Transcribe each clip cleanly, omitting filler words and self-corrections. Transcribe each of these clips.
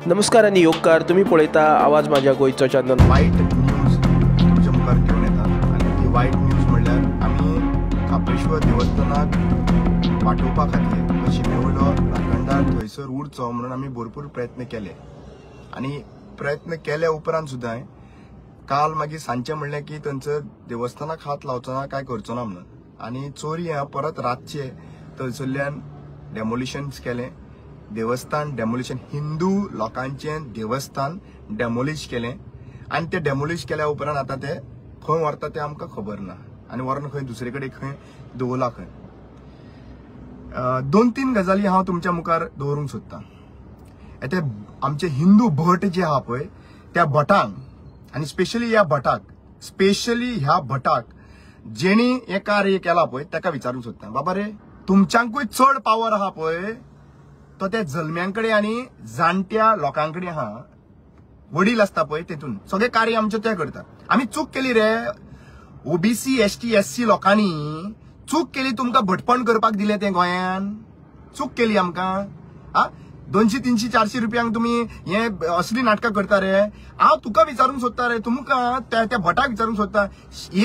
नमस्कार आणि योगकार. तुम्ही पळयता आवाज माझ्या गोयचो चॅनल. वाईट न्यूज तुमच्या मुखार घेऊन येतात आणि ती वाईट न्यूज म्हणल्यार आम्ही खापेश्वर देवस्थानाक पाठोवपा खातीर शिमेवयलो राखणदार थंयसर उरचो म्हणून आमी भरपूर प्रयत्न केले आणि प्रयत्न केल्या उपरांत सुद्दां काल मागीर सांजचे म्हणलें की थंयसर देवस्थानाक हात लावचो ना, काय करचो ना म्हणून. आणि चोरी परत रातचे थंयसरल्यान डेमोलिशन्स केले. देवस्थान डेमोलिशन, हिंदू लोकांचे देवस्थान डेमोलिश केले आणि ते डेमोलिश केल्या उपरांत आता ते खंय व्हरता ते आमकां खबर ना आणि व्हरून खंय दुसरे कडेन खंय दवरला खंय. 2-3 गजाली हांव तुमच्या मुखार दवरूंक सोदतां. ते आमचे हिंदू भट जे आहा पळय त्या भटांक आणि स्पेशली ह्या भटाक जेणी हे कार्य केला पळय ताका विचारूंक सोदतां. बाबा रे, तुमच्यांकूय चड पावर आहा पळय तो त्या जल्म्यांकडे आणि जाणट्या लोकांकडे आहा. वडील असता पळय तेतून सगळे कार्य आमचे ते करता. आम्ही चूक केली रे, ओबीसी एसटी एससी लोकांनी चूक केली. तुमकां भटपण करपाक दिले ते गोंयान चूक केली आमकां. 200, 300, 400 रुपयांक तुम्ही हे असली नाटकां करता रे. हांव तुका विचारूंक सोदता रे, तुमकां त्या भटाक विचारूंक सोदता.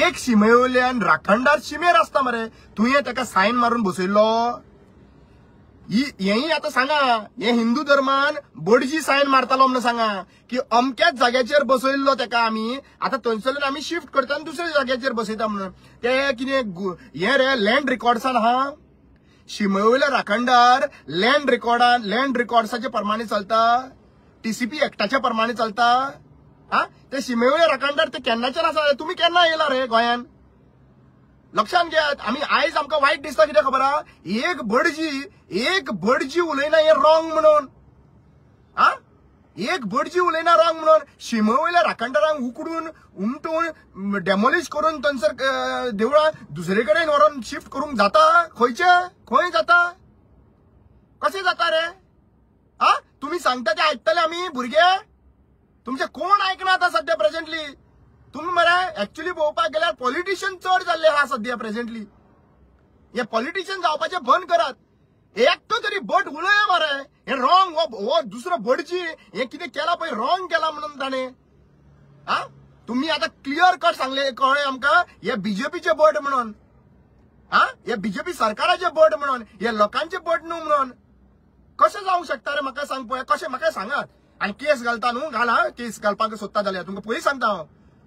एक शिमेवयल्यान राखणदार शिमेर असता मरे, तुवें ताका सायन मारून बसयल्लो. हेही आता सांगा, हे हिंदू धर्मान बडजी सायन मारतालो म्हणून सांगा की अमक्याच जाग्याचेर बसयल्लो ताका आमी. आता थंयसरल्यान आमी शिफ्ट करता आनी दुसऱ्या जाग्याचेर बसयता म्हणून. ते कितें हे रे लँड रिकॉर्ड्सान आहा. शिमेवयले राखणदार लँड रिकॉर्ड्साचे प्रमाणे चलता, टीसीपी एक्टाच्या प्रमाणे चलता. ते शिमेवयले राखणदार ते केन्नाच्यान आसा. तुम्ही केन्ना येयला रे गोंयान? लक्षात घेयात. आम्ही आयज आमकां वायट दिसता कितें खबर आहा, एक भटजी उलयना हे रॉंग म्हणून. एक भटजी उलयना रॉंग म्हणून. शिमेवयल्या राखणदारांक उकडून उमटून डेमोलिश करून थंयसर देवळां दुसरे कडेन व्हरून शिफ्ट करूंक जाता? खंय जाता? कशें जाता रे? तुम्ही सांगता ते आयकतले आमी भुरगे? तुमचे कोण आयकना आतां सध्या प्रेझेंटली? तुम्ही मरे एक्चुअली पळोवपाक गेल्यार पॉलिटिशियन चड जाल्ले आहा सध्या प्रेझेंटली. हे पॉलिटिशियन जावपाचे बंद करात. एकटो तरी भट उलया मरे, हे रॉंग. हो दुसरो भटजी हे कितें केला पळय रॉंग केला म्हणून ताणे. तुम्ही आता क्लियर कट सांगले कळ्ळें आमकां हे बीजेपीचे भट म्हणून. हे बीजेपी सरकाराचे भट म्हणून, हे लोकांचे भट न्हू म्हणून. कशें जावंक शकता रे म्हाका सांग पळय. कशें म्हाका सांगात. आनी केस घालता न्हू, घाला. केस घालपाक सोदता जाल्यार तुमकां पयलीं सांगता हांव,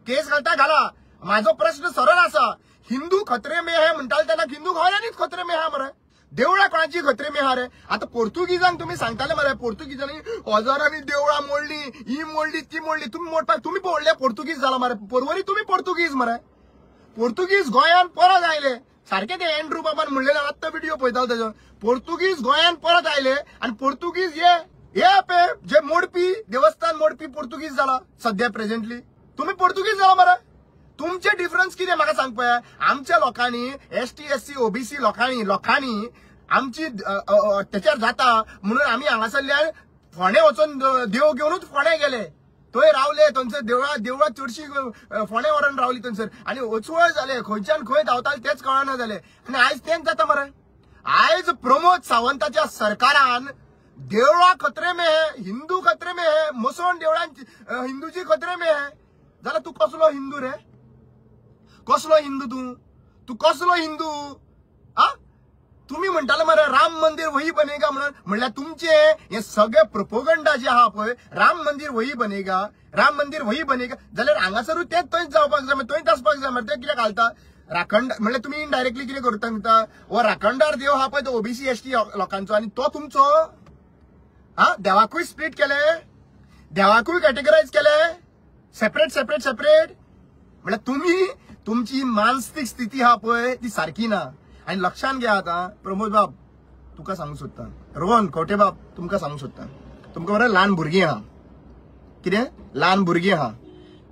केस घालता घाला. माझो प्रश्न सरळ आसा. हिंदू खतरे में है म्हणटाले तेन्ना हिंदू गोंयानीच खतरे में आहा मरे. देवळां कोणाची खतरे में आहा रे? आता पोर्तुगीजांक तुम्ही सांगताले मरे, पोर्तुगीजांनी हजारांनी देवळां मोडली, ही मोडली ती मोडली. तुम्ही मोडपाक तुम्ही पळयले पोर्तुगीज जाला मरे. परवरी तुम्ही पोर्तुगीज मरे. पोर्तुगीज गोंयान परत आयले. सारखे ते एंड्रू बाबान म्हणलेले आत्ता व्हिडिओ पळयता तेजो. पोर्तुगीज गोंयान परत आयले आणि पोर्तुगीज हे पे जे मोडपी देवस्थान मोडपी पोर्तुगीज जाला सध्या प्रेझेंटली. तुम्ही पोर्तुगीज जाला मरे. तुमचे डिफरन्स कितें म्हाका सांग पळय. आमच्या लोकांनी एसटी एससी ओबीसी लोकांनी आमची अत्याचार जाता म्हणून आम्ही हांगासरल्यान फोंडे वचून देव घेवनूच फोंडे गेले. थंय रावले. थंयसर देवळां चडशी फोंडे व्हरून रावली थंयसर आणि वचवळ जाले. खंयच्यान खंय धांवताले तेच कळना जाले. आनी आयज तेंच जाता मरे. आयज प्रमोद सावंताच्या सरकारान देवळां खतरे में है, हिंदू खतरे में है, मुसोन देवळां हिंदूची खतरे में है. जाल्यार तू कसलो हिंदू रे? कसलो हिंदू तू कसलो हिंदू? तुम्ही म्हणटाले मरे राम मंदिर वही बनेगा म्हणल्यार तुमचे हे सगळे प्रोपोगंडा जे आहा पळय, राम मंदिर वही बनेगा जाल्यार हांगासरूय तेच थंयच जावपाक जाय, थंयच आसपाक जाय. ते कित्याक घालता राखण म्हणल्यार तुम्ही इनडायरेक्टली कितें करता? हो राखणदार देव आहा पळय तो ओबीसी एसटी लोकांचो आणि तो तुमचो. देवाकूय स्प्लिट केले, देवाकूय कॅटेगरायज केले सेपरेट म्हणल्यार तुम्ही तुमची मानसिक स्थिती आहा पळय ती सारखी ना. आणि लक्षात घ्या. आता प्रमोद बाब तुका सांगूंक सोदता, रोहन खवटे बाब तुमकां सांगूंक सोदता. तुमकां बरें ल्हान भुरगीं आहा. कितें ल्हान भुरगीं आहा?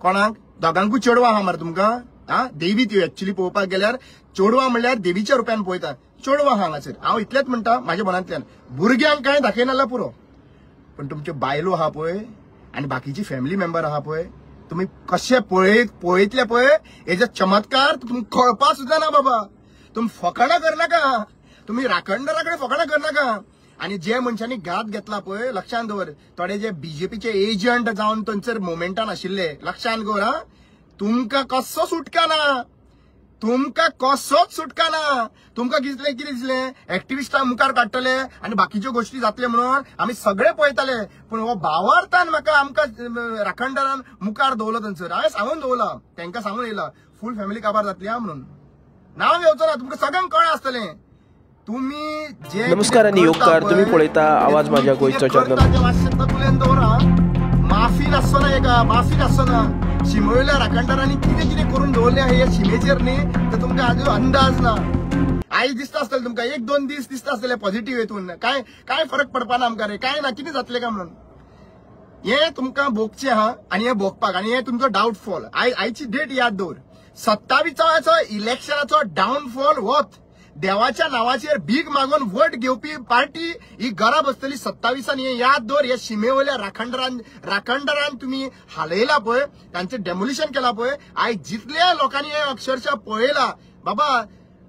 कोणाक? दोगांकूय चेडवां आहा मरे तुमकां. देवी ती एक्चुअली पळोवपाक गेल्यार चेडवां म्हणल्यार देवीच्या रुप्यान पळयता. चेडवां आहा हांगासर. हांव इतलेंच म्हणटा म्हाज्या मनांतल्यान, भुरग्यांक कांय दाखयना जाल्यार पुरो. पण तुमच्यो बायलो आहा पळय आनी बाकीची फॅमिली मेंबर आहा पळय, तुम्ही कशे पळयतले पळय हेजे चमत्कार तुमकां कळपा सुद्दां ना बाबा. तुम्ही फकाणां करनाका. तुम्ही राखणदाराकडे फकाणां करनाका. आणि जे मनशांनी घात घेतला पळय लक्षांत दवर थोडे जे बीजेपीचे एजंट जावन थंयसर मोमेंटान आशिल्ले लक्षांत दवर हा तुमकां कसो सुटका ना तुमकां कसोच सुटका ना तुमकां कितें दिसलें एक्टिविस्टां मुखार काडटले आनी बाकीच्यो गोश्टी जातले म्हणून आमी सगळे पळयताले पूण हो भावार्थान म्हाका आमकां राखणदारान मुखार दवरलो थंयसर हांवें सांगून दवरला तांकां सांगून येयला फूल फॅमिली काबार जातली हा म्हणून नांव घेवचो ना तुमकां सगळ्यांक कळ्ळें आसतलें तुम्ही जे नमस्कार आणि योगकार तुम्ही पळयता आवाज माझ्या गोंयचो चॅनल मातशें तकलेन दवरा माफी नासचो ना एका माफी नासचो ना शिमवयल्या राखणदारांनी कितें कितें करून दवरलें हे शिमेचेर न्ही तर तुमकां आजून अंदाज ना आयज दिसता आसतलें तुमकां एक दोन दीस दिसता आसतले पॉझिटिव्ह हेतून काय फरक पडपाना आमकां रे काय ना कितें जातलें काय म्हणून हे तुमकां भोगचें आहा आनी हे भोगपाक आनी हे तुमचो डाउटफॉल आयची डेट याद दवर 27 इलेक्शनाचो डाउनफॉल होत देवाच्या नावाचेर भीक मागून वोट घेवपी पार्टी ही घरा बसतली 27 हे याद दवर हे शिमेवयल्या राखणदारान तुम्ही हालयला पळय तांचे डेमोलिशन केला पळय आयज जितल्या लोकांनी हे अक्षरशः पळयला बाबा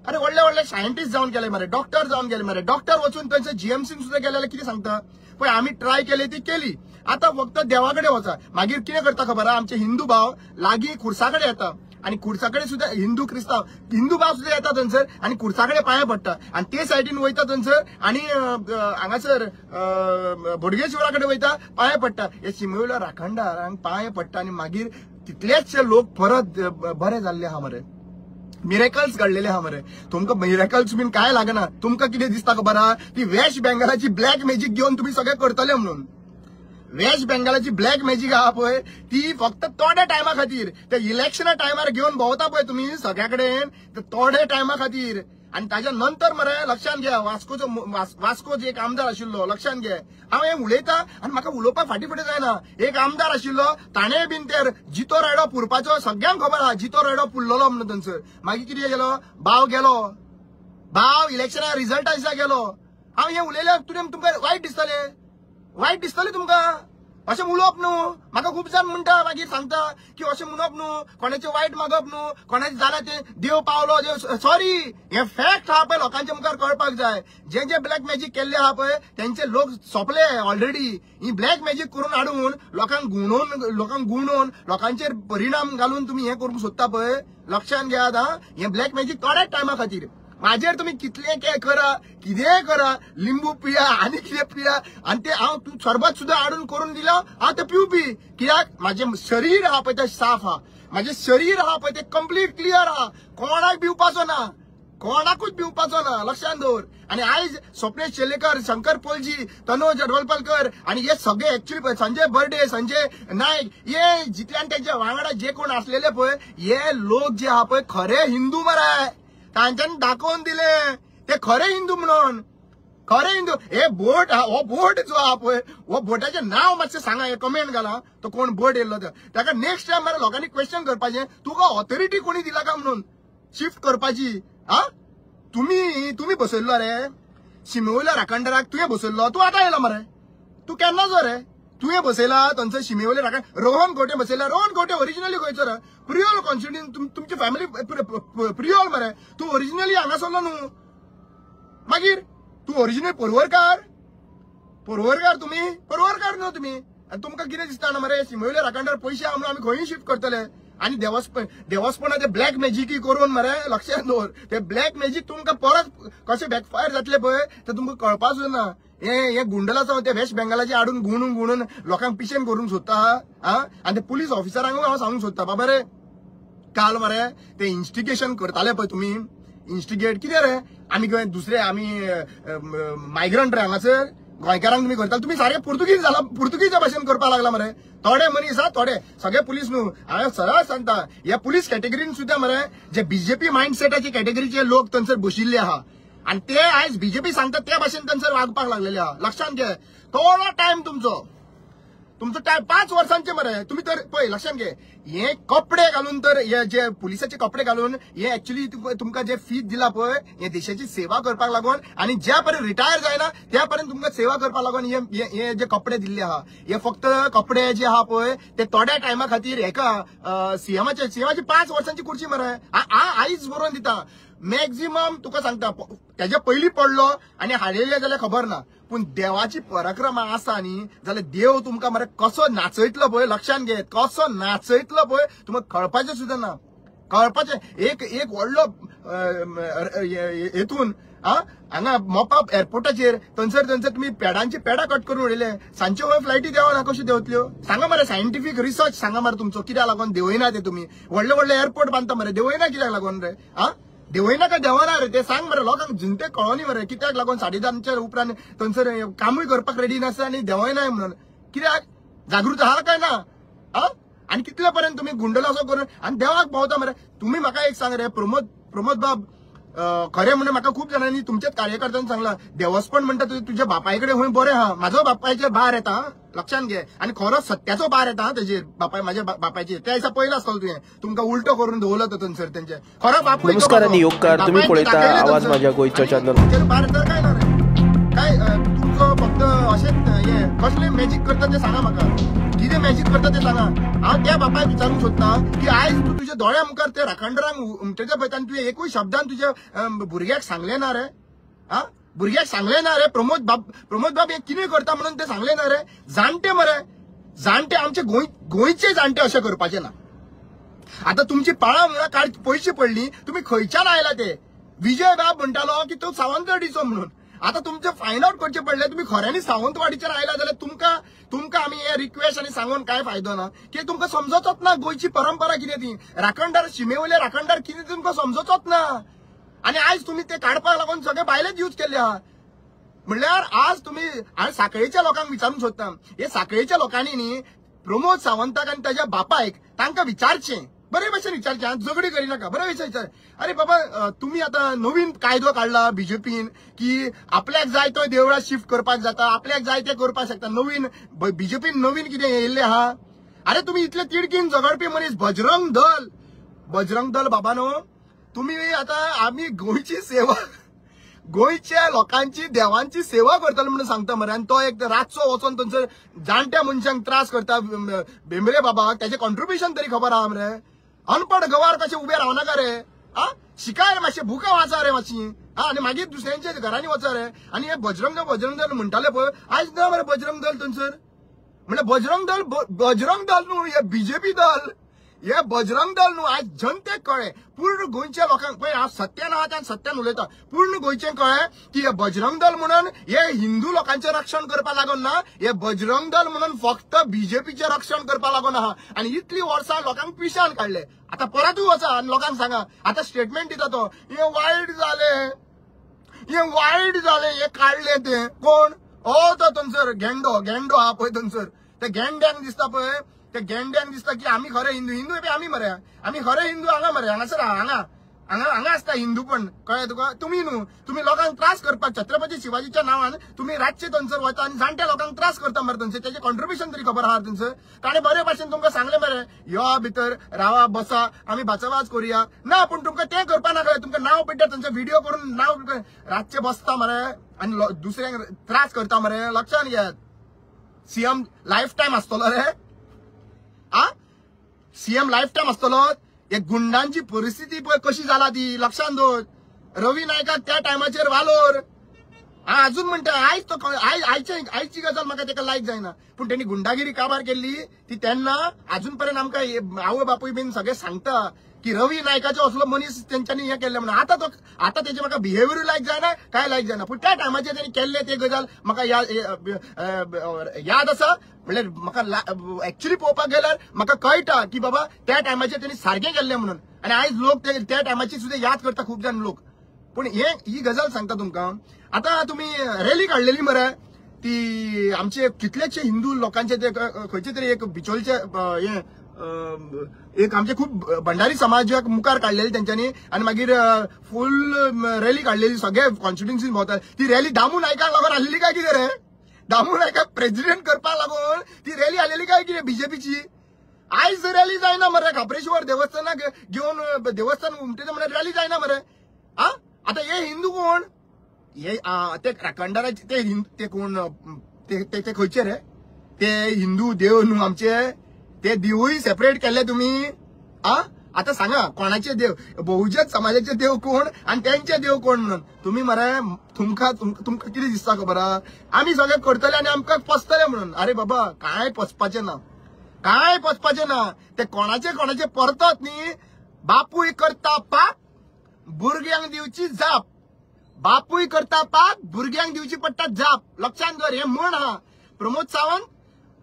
अरे व्हडले सायंटिस्ट जावन गेले मरे डॉक्टर जावन गेले मरे डॉक्टर वचून थंयसर जीएमसीन सुद्धा गेले कितें सांगता पळय आमी ट्राय केली ती केली आता फक्त देवाकडे वचा मागीर कितें करता खबर आहा आमचे हिंदू भाव लागीं खुर्साकडे येता आणि खुर्साकडे सुद्धा हिंदू भाव सुद्धा येतात थंयसर आणि खुर्साकडे पांया पडटा आणि ते सायडीन वयता थंयसर आणि हांगासर बोडगेश्वराकडे वयता पांया पडटा हे शिमेवयल्या राखणदारांक पांया पडटा आणि मागीर तितलेचशे लोक परत बरे जाल्ले आहा मरे मिरेकल्स घडलेले आहा मरे तुमकां मिरेकल्स बीन काय लागना तुमकां कितें दिसता खबर आहा ती वेस्ट बेंगलाची ब्लॅक मॅजिक घेवन तुम्ही सगळे करतले म्हणून वेस्ट बेंगलाची ब्लॅक मॅजिक आहा पळय ती फक्त थोड्या टायमा खातीर त्या इलेक्शना टायमार घेवन भोंवता पळय तुम्ही सगळ्या कडेन थोड्या टायमा खातीर आणि ताच्या नंतर मरे लक्षांत घ्या वास्को जे एक आमदार आशिल्लो लक्षांत घे हांव हें उलयतां आनी म्हाका उलोवपाक फाटी जायना एक आमदार आशिल्लो ताणें बीन तर जितो रेडो पुरपाचो सगळ्यांक खबर आहा जितो रेडो पुरलेलो म्हणून थंयसर मागीर कितें गेलो भाव इलेक्शना रिजल्टा दिसा गेलो हांव हें उलयल्यार तुमकां वायट दिसतलें तुमकां अशें उलोवप न्हू म्हाका खूब जाण म्हणटा मागीर सांगता की अशें म्हणप न्हू कोणाचें वायट मागप न्हू कोणाचें जाल्यार ते देव पावलो सॉरी हे फॅक्ट आहा पळय लोकांच्या मुखार कळपाक जाय जे ब्लॅक मॅजिक केल्ले आहा पळय तेंचे लोक सोंपले ऑलरेडी ही ब्लॅक मॅजिक करून हाडून लोकांक गुणोवन लोकांचेर परिणाम घालून तुम्ही हे करूंक सोदता पळय लक्षांत घेयात हा हे ब्लॅक मॅजिक थोड्याच टायमा खातीर माझेर तुम्ही कितले करा कितेंय करा लिंबू पिया आणि कितें पिया आणि ते हांव तू सरबत सुद्धा हाडून करून दिला हांव ते पिवपी कित्याक माझे शरीर आहा पळय ते साफ आहा माझे शरीर आहा पळय ते कंप्लीट क्लियर आहा कोणाक पिवपाचो ना कोणाकूच पिवपाचो ना लक्षांत दवर आणि आयज स्वप्नेश शेलेकर शंकर पोलजी तनोज अडवलपलकर आणि हे सगळे एक्चुअली संजय बर्डे संजय नायक हे जितल्यान त्यांच्या वांगडा जे कोण असलेले पळय हे लोक जे आहा पळय खरे हिंदू मरे तांच्यानी दाखवून दिले ते खरे हिंदू म्हणून खरे हिंदू हे बोट हो बोट जो आहा पळय हो बोटाचें नाव मातशें सांगा हे कमेंट घाला तो कोण बोट येयल्लो ताका नेक्स्ट टायम मरे लोकांनी क्वेश्चन करपाचें तुका ऑथॉरिटी कोणी दिला काय म्हणून शिफ्ट करपाची हा तुम्ही बसयल्लो रे शिमेवयल्या राखणदाराक तुवें बसयल्लो तूं आतां येयला मरे तूं केन्ना जो रे तुवें बसयला थंयसर शिमेवयले राखण रोहन गोटे बसयला रोहन गोटे ओरिजिनली खंयचो रे प्रियोल कॉन्स्टिट्युएन्सी तुमची फॅमिली प्रियोल मरे तूं ओरिजिनली हांगासरलो न्हू मागीर तूं ओरिजिनल पोरवरकार न्हू तुमी आनी तुमकां कितें दिसता ना मरे शिमेवयले राखणदार पयशे आहा म्हणून आमी खंयी शिफ्ट करतले आणि देवस्पणाचे ब्लॅक मॅजिकी करून मरे लक्षांत दवर ते ब्लॅक मॅजिक तुमकां परत कशें बॅकफायर जातले पळय ते तुमकां कळपाचो ना हे गुंडलाचो ते वेस्ट बेंगलाचे हाडून गुणून लोकांक पिशेन करूंक सोदता हा आणि ते पुलीस ऑफिसरांक हांव सांगूंक सोदता बाबा रे काल मरे ते इन्स्टिगेशन करताले पळय तुमी इन्स्टिगेट कितें रे आमी दुसरे आमी मायग्रंट रे हांगासर गोंयकारांक तुम्ही करता तुम्ही सारखे पुर्तुगीज झाला पुर्तुगीजच्या भाशेन करपाक लागला मरे थोडे मनीस हा थोडे सगळे पुलीस न्हू हांवें सरळ सांगता ह्या पुलीस कॅटेगरीन सुद्धा मरे जे बीजेपी मायंडसेटाची कॅटेगरीचे लोक थंयसर बशिल्ले आहा आणि ते आयज बीजेपी सांगता त्या भाशेन थंयसर वागपाक लागलेले आहा लक्षांत घे थोडो टायम तुमचो टायम 5 वर्सांचे मरे तुम्ही तर पळय लक्षांत घे हे कपडे घालून तर हे जे पुलिसाचे कपडे घालून हे एक्चुअली तुमकां जे फीज दिला पळय हे देशाची सेवा करपाक लागून आणि ज्या पर्यंत रिटायर जायना त्या पर्यंत तुमकां सेवा करपाक लागून हे जे कपडे दिल्ले आहा हे फक्त कपडे जे आहा पळय ते थोड्या टायमा खातीर हेका सीएमाची 5 वर्सांची खुर्ची मरे आयज बरोवन दिता मॅक्झिमम तुका सांगता त्याच्या पयलीं पडलो आनी हारयले जाल्यार खबर ना, पूण देवाची पराक्रमा आसा न्ही जाल्यार देव तुमकां मरे कसो नाचयतलो पळय, लक्षात घे, कसो नाचयतलो पळय तुमकां कळपाचें सुद्दां ना. कळपाचें एक व्हडलो हेतून हांगा मोपा एअरपोर्टाचेर थंयसर तुम्ही पेडांची पेडा कट करून उडयले, सांजच्यो खंय फ्लायटी देवना कश्यो देवतल्यो सांगा मरे. सायंटिफीक रिसर्च सांगा मरे तुमचो, कित्याक लागून देवयना ते तुमी व्हडले व्हडले एअरपोर्ट बांदता मरे, देवयना कित्याक लागून रे? देवयना काय देवना रे ते सांग मरे. लोकांक जिंते कळोनी मरे कित्याक लागून 10:30च्या उपरांत थंयसर कामूय करपाक रेडी नासता आनी देवयनाय म्हणून. कित्याक जागृत आहा काय ना? आणि कितले पर्यंत तुम्ही गुंडलो असो करून आणि देवाक भोवता मरे. तुम्ही म्हाका एक सांग रे, प्रमोद बाब खरे म्हणून म्हाका खूप जणांनी तुमच्याच कार्यकर्त्यांनी सांगला देवस्पण म्हणटा तुझ्या बापायकडे खंय बरें हा, म्हाजो बापायचेर भार येता, लक्षात घे. आणि खरो सत्याचो भार येता तेजेर माझ्या बापायचेर. त्या दिसा पयला आसतलो तुवें तुमकां उलटो करून दवरलो तो थंयसर तेंचे खरो बापूय. नमस्कार आणि योगकार, तुम्ही पळयता आवाज माझ्या गोंयच्या चॅनल. भार येता काय ना रे? काय तुमचो फक्त अशेंच हे कसले मॅजिक करता ते सांगा म्हाका, कितें मॅजिक करता ते सांगा. हांव त्या बापायक विचारूंक सोदता की आयज तूं तुज्या दोळ्या मुखार ते राखणदारांक उमटेचे पळयता आनी तुवें एकूय शब्दान तुज्या भुरग्याक सांगले ना रे? भुरग्याक सांगले ना रे? प्रमोद बाब हे कितें करता म्हणून ते सांगले ना रे? जाणटे मरे, जाणटे आमचे गोंयचे जाणटे अशें करपाचे ना. आता तुमची पाळा म्हणून पयशी पडली, तुम्ही खंयच्यान आयला ते? विजय बाब म्हणटालो की तो सावंतवाडीचो म्हणून. आता तुमचे फायंड आउट करचे पडले तुम्ही खऱ्यांनी सावंतवाडीचेर आयला जाल्यार तुमकां आमी हे रिक्वेस्ट आनी सांगून काय फायदो ना. की तुमकां समजतच ना गोंयची परंपरा कितें ती, राखणदार शिमेवयले राखणदार कितें तुमकां समजतच ना. आणि आज तुम्ही ते काढपाक लागून सगळे बायलेच यूज केले आहा. म्हणल्यार आज तुम्ही हांव सांखळेच्या लोकांक विचारूंक सोदता, हे सांखळेच्या लोकांनी न्ही प्रमोद सावंताक आनी ताच्या बापायक तांकां विचारचें, बरे भशेन विचारचें, झगडी करिनाका, बरे भशेन विचार. अरे बाबा तुम्ही आता नवीन कायदो काढला बीजेपीन की आपल्याक जाय तो देवळा शिफ्ट करपाक जाता, आपल्याक जाय ते करपाक शकता. नवीन बीजेपीन नवीन कितें येयल्लें आहा? अरे तुम्ही इतले तिडकीन झगडपी मनीस बजरंग दल बाबानो, तुम्ही आता आम्ही गोंयची सेवा, गोंयच्या लोकांची देवांची सेवा करतलो म्हणून सांगता मरे. आणि तो एक रातचो वचून थंयसर जाणट्या मनशांक त्रास करता बेंबरे बाबाक, त्याचे कॉन्ट्रिब्युशन तरी खबर आहा मरे. अनपड गवार कशे उभे रावनाका रे? शिकाय मातशे, भुका वाचा रे मातशी. आणि मागीर दुसऱ्यांच्या घरांनी वचा रे. आणि हे बजरंग दल म्हणटाले पळय, आयज ना मरे बजरंग दल थंयसर. म्हणजे बजरंग दल न्हू, हे बीजेपी दल, हे बजरंग दल न्हू. आज जनतेक कळ्ळें, पूर्ण गोंयच्या लोकांक पळय हांव सत्यान आहा त्यान सत्यान उलयता, पूर्ण गोंयचें कळ्ळें की हे बजरंग दल म्हणून हे हिंदू लोकांचें रक्षण करपाक लागून ना, हे बजरंग दल म्हणून फक्त बीजेपीचें रक्षण करपाक लागून आहा. आणि इतली वर्सां लोकांक पिशान काडले. आता परतूय वचा आनी लोकांक सांगा, आता स्टेटमेंट दिता तो, हे वायट जाले, हे काढले ते कोण? तो थंयसर गेंडो आहा पळय थंयसर, ते गेंड्यांक दिसता पळय, ते गेंड्यांक दिसता की आम्ही खरे हिंदू आम्ही मरे, आम्ही खरे हिंदू हांगा मरे, हांगासर हांगा असता हिंदू पण, कळ्ळें तुका? तुम्ही न्हू, तुम्ही लोकांक त्रास करपाक छत्रपती शिवाजीच्या नांवान तुम्ही रातचे थंयसर वता आणि जाणट्या लोकांक त्रास करता मरे थंयसर. त्याचे कॉन्ट्रिब्युशन तरी खबर आहा थंयसर. ताणें बरे भाशेन तुमकां सांगले मरे, यो भितर रावा, बसा, आम्ही बाचावाज करूया ना, पण तुमकां तें करपा नाका. तुमकां नाव पिड्ड्यार थंयसर व्हिडिओ करून नाव रातचे बसता मरे आणि दुसऱ्यांक त्रास करता मरे. लक्षात घेयात, सीएम लाईफ टाइम आसतलो रे. सीएम लाईफ टाइम आसतलो. एक गुंडांची परिस्थिती पळय कशी जाला ती, लक्षात दवर. रवी नायकाक त्या टायमाचेर वालोर अजून म्हणटा, आयज तो आयची गजाल म्हाका तेका लायक जायना, पूण त्यांनी गुंडागिरी काबार केल्ली ती तेन्ना अजून पर्यंत आमकां आवय बापूय बीन सगळे सांगता की रवी नायकाचो असलो मनीस तेंच्यांनी हे केल्ले म्हणून. आता तेजे म्हाका बिहेवियर लायक जायना, काय लायक जायना, पूण त्या टायमाचेर तेणी केल्ले ते गजाल म्हाका याद आसा. म्हणल्यार म्हाका एक्चुअली पळोवपाक गेल्यार म्हाका कळटा की बाबा त्या टायमाचेर तेणी सारखें केल्लें म्हणून. आणि आयज लोक त्या टायमाची सुद्धा याद करता खूप जाण लोक. पण ही गजाल सांगता तुमकां, आता तुम्ही रॅली काढलेली मरे, ती आमचे कितलेशे हिंदू लोकांचे ते खंयचे तरी एक बिचोलचे एक आमचे खूप भंडारी समाजाक मुखार काढलेली त्यांच्यानी, आणि मागीर फुल रॅली काढलेली सगळे कॉन्स्टिट्युएन्सीन भोंवता. ती रॅली दामू नायकाक लागून आलेली काय कितें रे? दामू नायकाक प्रेसिडेंट करपाक लागून ती रॅली आलेली काय कितें बीजेपीची? आयज रॅली जायना मरे, खापरेश्वर देवस्थानाक घेऊन देवस्थान उमटेचे म्हणून रॅली जायना मरे. आता हे हिंदू कोण? हे ते राखणदाराचे ते कोण? ते खंयचे रे? ते हिंदू देव न्हू आमचे, ते देवूय सेपरेट केले तुम्ही. आता सांगा कोणाचे देव, बहुजन समाजाचे देव कोण आणि त्यांचे देव कोण म्हणून. तुम्ही मरे तुमका किती दिसता खबर आहा, आम्ही सगळे करतले आणि आमकां पसतले म्हणून. अरे बाबा काय पचपाचे ना, काय पचपाचे ना. ते कोणाचे परतत न्ही. बापूय करता पाप भुरग्यांक दिवची जाप, बापूय करता पाप भुरग्यांक दिवची पडटा जाप. लक्षात दवर, हे म्हण हा. प्रमोद सावंत,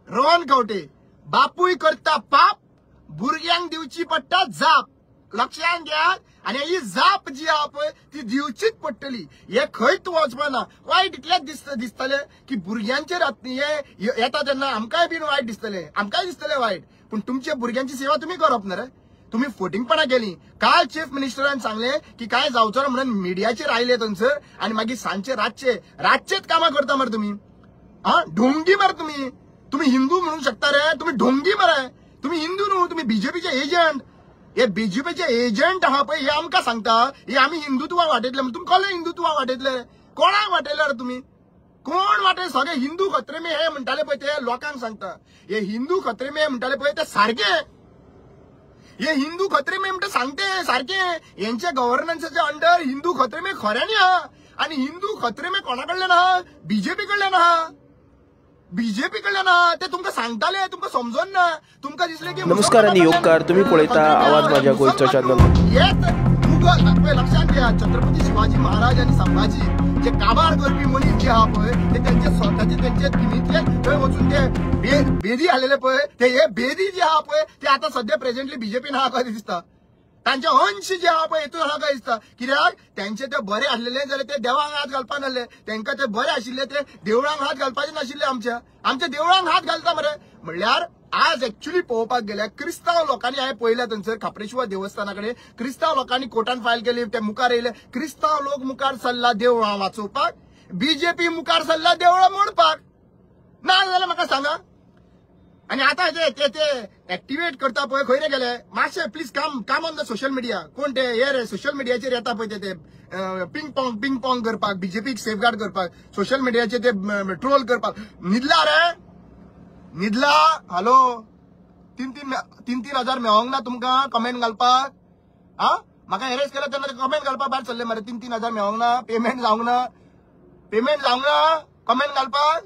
रोहन खंवटे, बापूय करता पाप भुरग्यांक दिवची पडटा जाप. लक्षात घ्या. आणि ही जाप जी आहा पळय ती दिवचीच पडटली. हे खंयच वचपाना. वायट इतलेच दिसतले की भुरग्यांचेर हे येता तेन्ना आमकांय बीन वायट दिसतले, आमकांय दिसतले वायट. पण तुमच्या भुरग्यांची सेवा तुम्ही करप ना रे. तुम्ही फोटिंगपणा केली. काल चीफ मिनिस्टरान सांगले की काय जावचो ना म्हणून मिडियाचेर आयले थंयसर आणि मागीर सांजचे रातचेच कामां करता मरे तुम्ही. हा ढोंगी मरे तुम्ही हिंदू म्हणू शकता रे. तुम्ही ढोंगी मरे. तुम्ही हिंदू न्हू, तुम्ही बीजेपीचे एजंट. हे बीजेपीचे एजंट आहा पळय हे आमकां सांगता हे आम्ही हिंदुत्व वाटयतले म्हणून. तुमकां कळ्ळें हिंदुत्व वाटयतले. कोणाक वाटयले रे तुम्ही. कोण वाटय. सगळे हिंदू खत्रे में हे म्हणटाले पळय ते लोकांक सांगता. हे हिंदू खत्रे में म्हणटाले पळय ते सारखे. हे हिंदू खत्रे में म्हणटा सांगते सारखे. यांच्या गव्हर्नन्सच्या अंडर हिंदू खत्रे में खऱ्यानी आहा. आणि हिंदू खत्रे में कोणाकडल्यान आहा. बीजेपी कडल्यान आहा. बीजेपी कडल्यान आहा. ते तुमकां सांगताले, तुमकां समजोन ना. तुमकां दिसले की नमस्कार आणि योगकार. तुम्ही पळयता आवाज माझ्या गोंयचो चॅनल. हेच मुघल लक्षात घ्या. छत्रपती शिवाजी महाराज आणि संभाजी जे काबार करपी मनीस जे आहा पळय ते त्यांचे स्वतःचे त्यांचे तिमीतले थंय वचून ते बेदी आलेले पळय ते हे बेदी जे आहा पळय ते आता सध्या प्रेझेंटली बीजेपीन आहा काय दिसता. तांचे अंश जे आहा पळय हेतून आहा काय दिसता. कित्याक त्यांचे ते बरे आसलेले जाल्यार ते देवाक हात घालपा नासले. तांकां ते बरे आशिल्ले ते देवळांक हात घालपाचे नाशिल्ले. आमच्या देवळांक हात घालता मरे. म्हणल्यार आज एक्चुअली पळोवपाक गेल्यार क्रिस्तांव लोकांनी हांवें पळयल्या थंयसर खापरेश्वर देवस्थानाकडे क्रिस्तांव लोकांनी कोर्टान फायल केली. ते मुखार येयले. क्रिस्तांव लोक मुखार सरला देवळां वाचोवपाक, बीजेपी मुखार सरला देवळां मोडपाक. ना जाल्यार म्हाका सांगा. आणि आता ते ऍक्टिव्हेट करता पळय खंय रे गेले. मातशे प्लीज काम ऑन द सोशल मीडिया. कोण ते हे रे सोशल मीडियाचेर येता पळय ते पिंग पॉंग करपाक, बीजेपीक सेफगार्ड करपाक, सोशल मीडियाचेर ते ट्रोल करपाक. न्हिदला रे न्हिदला. हॅलो 3,000 मेळोंक ना तुमकां कमेंट घालपाक. हा म्हाका एरेस्ट केला तेन्ना कमेंट घालपाक भायर सरले मरे. 3,000 मेळोंक ना. पेमेंट जावंक ना कमेंट घालपाक.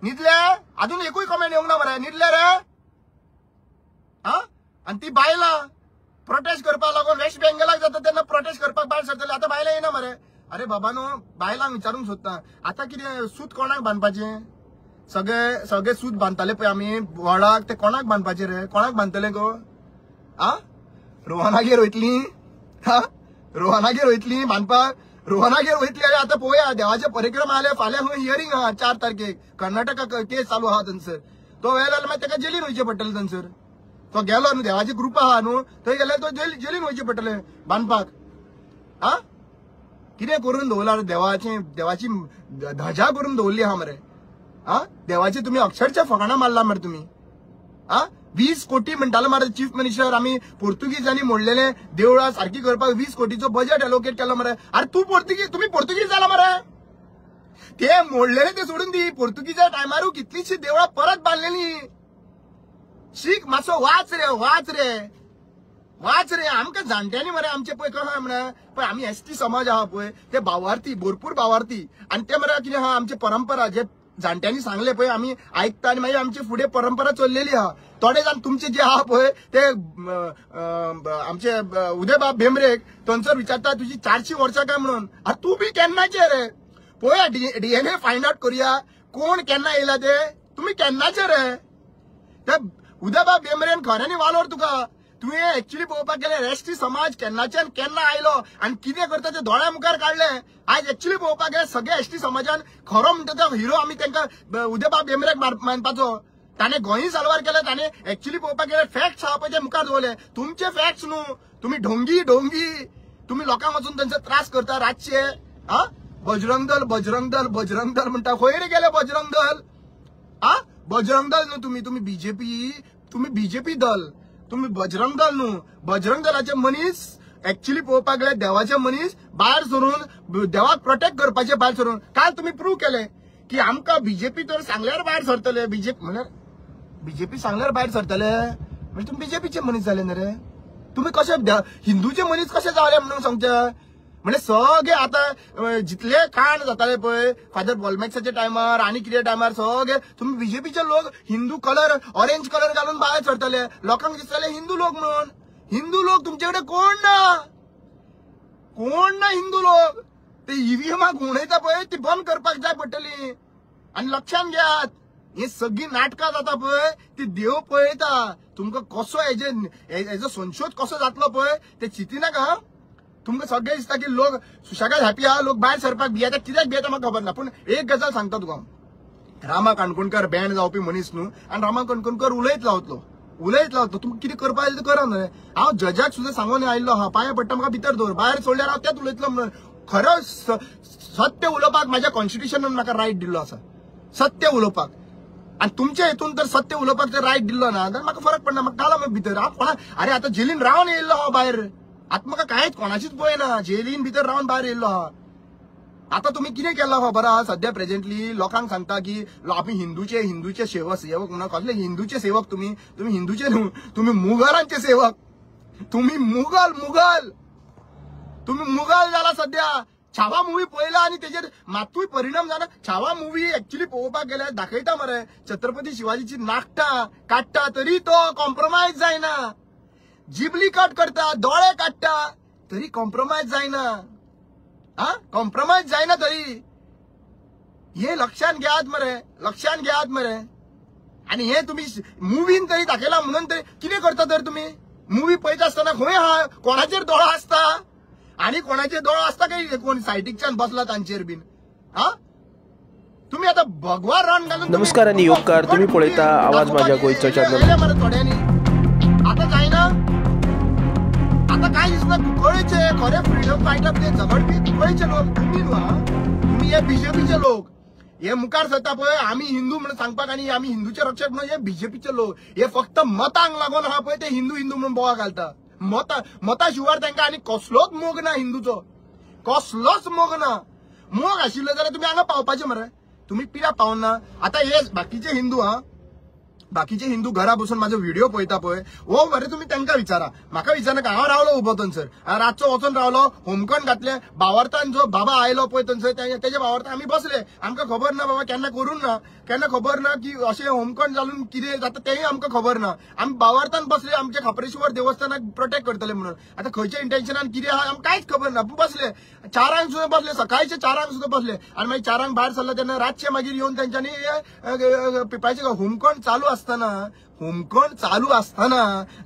न्हिदले. अजून एकूय कमेंट येवंक ना मरे. न्हिदले रे. हा आणि ती बायलां प्रोटेस्ट करपाक लागून वेस्ट बेंगलाक जाता तेन्ना प्रोटेस्ट करपाक भायर सरतले. आता बायलां येना मरे. अरे बाबा न्हू बायलांक विचारूंक सोदता आता कितें सूत कोणाक बांदपाचें. सगळे सूत बांदताले पळय आमी व्हडाक ते कोणाक बांदपाचे रे. कोणाक बांदतले गो. हा रोहनागेर वयतली. हा रोहनागेर वयतली बांदपाक. रोहनागेर वयतली. अरे आता पळोवया देवाचे परिक्रमा आले. फाल्यां खंय हियरिंग आहा 4 तारखेक. कर्नाटका केस चालू आहा थंयसर. तो वेळ जाल्यार मागीर ताका जेलीन वयचें पडटलें थंयसर. तो गेलो न्हू देवाचे ग्रुप आहा न्हू थंय गेल्यार तो जेलीन वयचें पडटलें बांदपाक. हा कितें करून दवरला देवाची धजा करून दवरली आहा मरे. हा देवाची तुम्ही अक्षरशः फकाणां मारला मरे तुम्ही. हा 20 कोटी म्हणटालो मरे चीफ मिनिस्टर. आम्ही पोर्तुगीजांनी मोडलेले देवळां सारखी करपाक 20 कोटीचो बजेट एलोकेट केलो मरे. अरे तुम्ही पोर्तुगीज जाला मरे. ते मोडलेले ते सोडून दी. पोर्तुगीजा टायमारू कितलीशी देवळां परत बांदलेली. शीख मातसो वाच रे. आमकां जाणट्यांनी मरे आमचे पळय कशें म्हणे पळय आमी एसटी समाज आहा पळय ते भावार्थी भरपूर भावार्थी. आणि ते मरे कितें आहा आमची परंपरा जे जाणट्यांनी सांगले पळय आमी आयकता आनी मागीर आमची फुडें परंपरा चल्लेली आहा. थोडे जाण तुमचे जे आहा पळय ते आमचे उदयबाब भेंब्रेक थंयसर विचारता तुजी 400 वर्सां काय म्हणून. अरे तूं बी केन्नाचे रे. पळया DNA फायंड आउट करुया कोण केन्ना येयला ते. तुम्ही केन्नाचे रे. ते उदयबाब भेंब्रेन खऱ्यांनी वालोर तुका. तुवें एक्चुअली पळोवपाक गेल्यार एसटी समाज केन्नाच्यान केन्ना आयलो आणि कितें करता ते दोळ्या मुखार काडले. आज एक्चुअली पळोवपाक गेल्यार सगळ्या एसटी समाजान खरो म्हणटा तो हिरो आमी तांकां उदयबाब भेंब्रेक मानपाचो. ताणे गोंयी साल्वार केले. ताणे एक्चुअली पळोवपाक गेल्यार फॅक्ट्स आहा पळय ते मुखार दवरले. तुमचे फॅक्ट्स न्हू. तुम्ही ढोंगी तुम्ही लोकांक वचून तांचे त्रास करता रातचे. हा बजरंग दल म्हणटा खंय रे गेले बजरंग दल. हा बजरंग दल न्हू तुम्ही बीजेपी दल. तुम्ही बजरंग दल न्हू. बजरंग दलाचे मनीस एक्चुअली पळोवपाक गेल्यार देवाचे मनीस भायर सरून देवाक प्रोटेक्ट करपाचे भायर सरून. काल तुम्ही प्रूव्ह केले की आमकां बीजेपी तर सांगल्यार भायर सरतले. बीजेपी सांगल्यार भायर सरतले म्हणजे तुम्ही बीजेपीचे मनीस जाले न्ही रे. तुम्ही कशे हिंदूचे मनीस कशे जावले म्हणून सांगता म्हणजे सगळे आता जितले कांड जाताले पळय फादर बॉलमॅक्साच्या टायमार आणि कितें टायमार सगळे तुम्ही बीजेपीचे लोक हिंदू कलर ऑरेंज कलर घालून भायर सरतले लोकांक दिसतले हिंदू लोक म्हणून हिंदू लोक तुमचे कडेन कोण ना हिंदू लोक ते ईव्हीएमाक उणयता पळय ती बंद करपाक जाय पडटली आणि लक्षात घेयात ही सगळी नाटकां जाता पळय ती देव पळयता तुमकां कसो हेजो संशोध कसो जातलो पळय ते चिंतिनाका तुमकां सगळे दिसता की लोक सुशेगाद हॅपी आहा लोक भायर सरपाक भियेता कित्याक भियेता म्हाका खबर ना पूण एक गजाल सांगता तुका रामा काणकोणकर बॅन जावपी मनीस न्हू आनी रामा काणकोणकर उलयत लावतलो तुमकां कितें करपा जाय तें करा न्हय हांव जजाक सुद्दां सांगून आयिल्लो आहा पांया पडटा म्हाका भितर दवर भायर सोडल्यार हांव तेच उलयतलो म्हणून खरो सत्य उलोवपाक म्हाज्या कॉन्स्टिट्युशनान म्हाका रायट दिल्लो आसा सत्य उलोवपाक आणि तुमच्या हेतून तर सत्य उलोवपाक जर रायट दिल्लो ना जाल्यार म्हाका फरक पडना म्हाका घाला भितर हांव कोणा अरे आता जेलीन रावन येयल्लो हांव भायर आता म्हाका कांयच कोणाचीच पळय ना जेलीन भितर रावन भायर येयल्लो आहा आता तुम्ही कितें केला खबर आहा सध्या प्रेझेंटली लोकांक सांगता की आमी हिंदूचे सेवक म्हणून कसले हिंदूचे सेवक तुम्ही हिंदूचे न्हू तुम्ही मुघलांचे सेवक तुम्ही मुघल झाला सध्या छावा मूवी पळयला आणि तेजेर मातूय परिणाम जाना छावा मूवी एक्चुअली पळोवपाक गेल्यार दाखयता मरे छत्रपती शिवाजीची नाकटां काडटा तरी तो कॉम्प्रोमायज जायना जिबली कट करता दोळे काडटा तरी कॉम्प्रोमायज जायना कॉम्प्रोमायज जायना तरी हे लक्षात घेयात मरे आणि हे तुम्ही मुवीन तरी दाखयला म्हणून तरी कितें करता तर तुम्ही मुवी पळयता आसतना खंय हा कोणाचेर दोळो आसता आणि कोणाचे दोळो आसता काय कोण सायटीकच्यान बसला तांचेर बीन तुम्ही आता भगवा रण घालून नमस्कार आणि योगकार तुम्ही पळयता आवाज माझ्या गोयचो चॅनल थोड्यांनी आता जायना आता काय दिसना कळचे खरे फ्रीडम फायटर ते झगडपी कळचे लोक तुम्ही हे बीजेपीचे लोक हे मुखार सरता पळय आम्ही हिंदू म्हणून सांगपाक आणि आम्ही हिंदूचे रक्षक म्हणून हे बीजेपीचे लोक हे फक्त मतांक लागून आहा पळय ते हिंदू म्हणून बोवा घालता मता शिवार तांकां आणि कसलोच मोग ना हिंदूचो कसलोच मोग ना मोग आशिल्लो जाल्यार तुम्ही हांगा पावपाचे मरे तुम्ही पिऱ्या पावना आता हे बाकीचे हिंदू घरा बसून माझो व्हिडिओ पळयता पळय हो मरे तुम्ही तांकां विचारा म्हाका विचारना हांव रावलो उबो थंयसर रातचो वचून रावलो होमकण घातले भावार्थान जो बाबा आयलो पळय थंयसर तेजे भावार्थान आमी बसले आमकां खबर ना बाबा केन्ना करूंक ना केन्ना खबर ना की अशें होमकण जालून कितें जाता तेंय आमकां खबर ना आमी भावार्थान बसले आमच्या खापरेश्वर देवस्थानाक प्रोटेक्ट करतले म्हणून आता खंयच्या इंटेन्शनान कितें आहा आमकां कांयच खबर ना बसले 4 सुद्दां बसले सकाळचे 4 सुद्दां बसले आणि मागीर 4 भायर सरले तेन्ना रातचे मागीर येवन तेंच्यांनी पिपाचे होमकण चालू असताना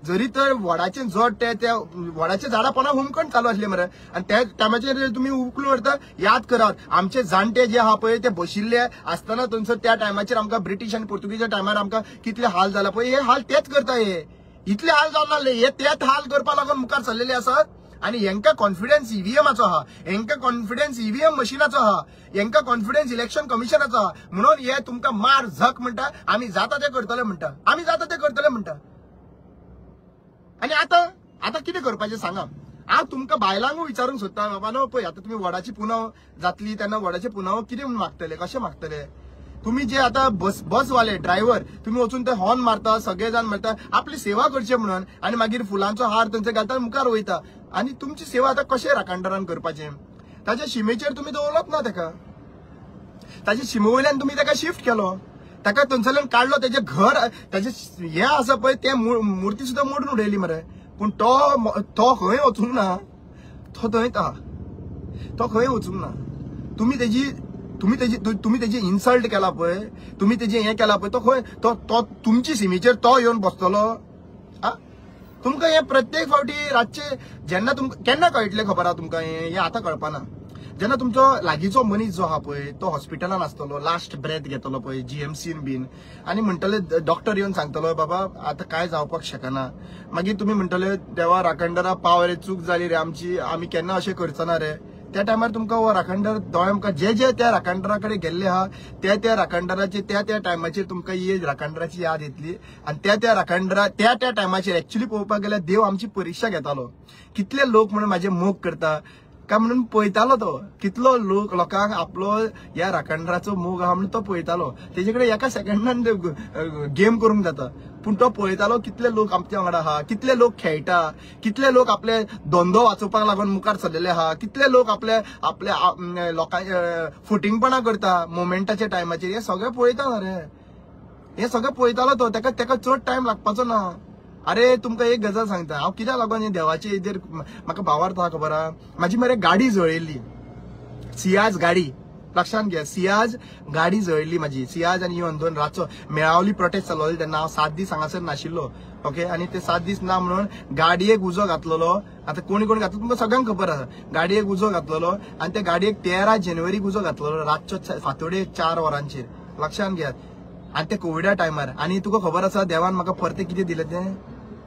जरी तर वडाचे जड त्या वडाच्या झाडापणा होमकण चालू असले मरे आणि त्या टायमाचेर तुम्ही उकलून व्हरता याद करात आमचे जाणटे जे आहा पळय ते बशिल्ले असताना थंयसर त्या टायमाचेर आमकां ब्रिटीश आणि पोर्तुगीजच्या टायमार आमकां कितले हाल जाला पळय हे हाल तेच करता हे इतले हाल जावन नासले हे तेच हाल करपा लागून मुखार सरलेले आसात आणि हेंका कॉन्फिडन्स ईव्हीएमाचो आहा हेंका कॉन्फिडन्स ईव्हीएम मशीनाचो आहा हेंका कॉन्फिडन्स इलेक्शन कमिशनाचो आहा म्हणून हे तुमकां मार झक म्हणटा आमी जाता ते करतले म्हणटा आणि आता कितें करपाचें सांगा हांव तुमकां बायलांकूय विचारूंक सोदता बाबानो पळय आता तुम्ही वडाची पुनव जातली तेन्ना वडाचे पुनव कितें म्हूण मागतले कशें मागतले तुम्ही जे आता बसवाले ड्रायव्हर तुम्ही वचून ते हॉर्न मारता सगळे जाण म्हणटा आपली सेवा करचे म्हणून आणि मागीर फुलांचो हार थंयसर घालता मुखार वयता आणि तुमची सेवा आता कशें राखणदारान करपाचें ताच्या शिमेचेर तुम्ही दवरलोच ना ताका ताच्या शिमे वयल्यान तुम्ही ताका शिफ्ट केलो ताका थंयसरल्यान काडलो तेजें घर ताजें हें आसा पळय ते मुर्ती सुद्दां मोडून उडयली मरे पूण तो खंय वचूंक ना तो थंयच आहा तो खंय वचूंक ना तुम्ही तेजी इन्सल्ट केला पळय तुम्ही तेजे हें केला पळय तो खंय तो तुमची सिमीचेर तो येवन बसतलो तुमकां हे प्रत्येक फावटी रातचे जेन्ना तुमकां केन्ना कळटलें खबर आहा तुमकां हे आतां कळपाना जेन्ना तुमचो लागींचो मनीस जो आहा पळय तो हॉस्पिटलान आसतलो लास्ट ब्रेथ घेतलो पळय जीएमसीन बीन आनी म्हणटले डॉक्टर येवन सांगतलो बाबा आतां काय जावपाक शकना मागीर तुमी म्हणटले देवा राखणदारा पाव रे चूक जाली रे आमची आमी केन्ना अशें करचना रे त्या टायमार तुमकां हो राखणदार दोळे आमकां जे त्या राखणदारा कडेन गेल्ले आहा त्या राखणदाराचे त्या टायमाचेर तुमकां ही राखणदाराची याद येतली आणि त्या राखणदारा त्या टायमाचेर एक्चुअली पळोवपाक गेल्यार देव आमची परीक्षा घेतालो कितले लोक म्हणून म्हाजे मोग करता काय म्हणून पळयतालो तो कितलो लोकांक आपलो ह्या राखणदाराचो मोग आहा म्हणून तो पळयतालो तेजे कडेन एका सेकंडान गेम करूंक जाता पूण तो पळयतालो कितले लोक आमच्या वांगडा आहा, कितले लोक खेळटा, कितले लोक आपले धंदो वाचोवपाक लागून मुखार सरलेले आहा, कितले लोक आपल्या लोकांचे फुटींगपणां करता मोमेंटाच्या टायमाचेर. हे सगळें पळयता रे, हे सगळें पळयतालो तो. तेका चड टायम लागपाचो ना. अरे तुमकां एक गजाल सांगता, हांव कित्याक लागून हे देवाचे हेजेर म्हाका भावार्थ आहा खबर आहा. म्हाजी मरे गाडी जळयल्ली, सियाज गाडी, लक्षांत घे, सियाज गाडी जळयल्ली म्हाजी. सियाज आनी इवन दोन रातचो मेळावली प्रोटेस्ट चालवली तेन्ना हांव 7 दीस हांगासर नाशिल्लो. ओके, आणि ते 7 दीस ना म्हणून गाडयेक उजो घातलेलो. आता कोणी कोणी घातलो तुमकां सगळ्यांक खबर आसा. गाडयेक उजो घातलेलो आणि त्या गाडयेक 13 जानेवारीक उजो घातलेलो रातचो फांतोडे 4 वरांचेर. लक्षांत घेयात. आणि ते कोविडा टायमार. आणि तुका खबर आसा देवान म्हाका परते कितें दिलें तें,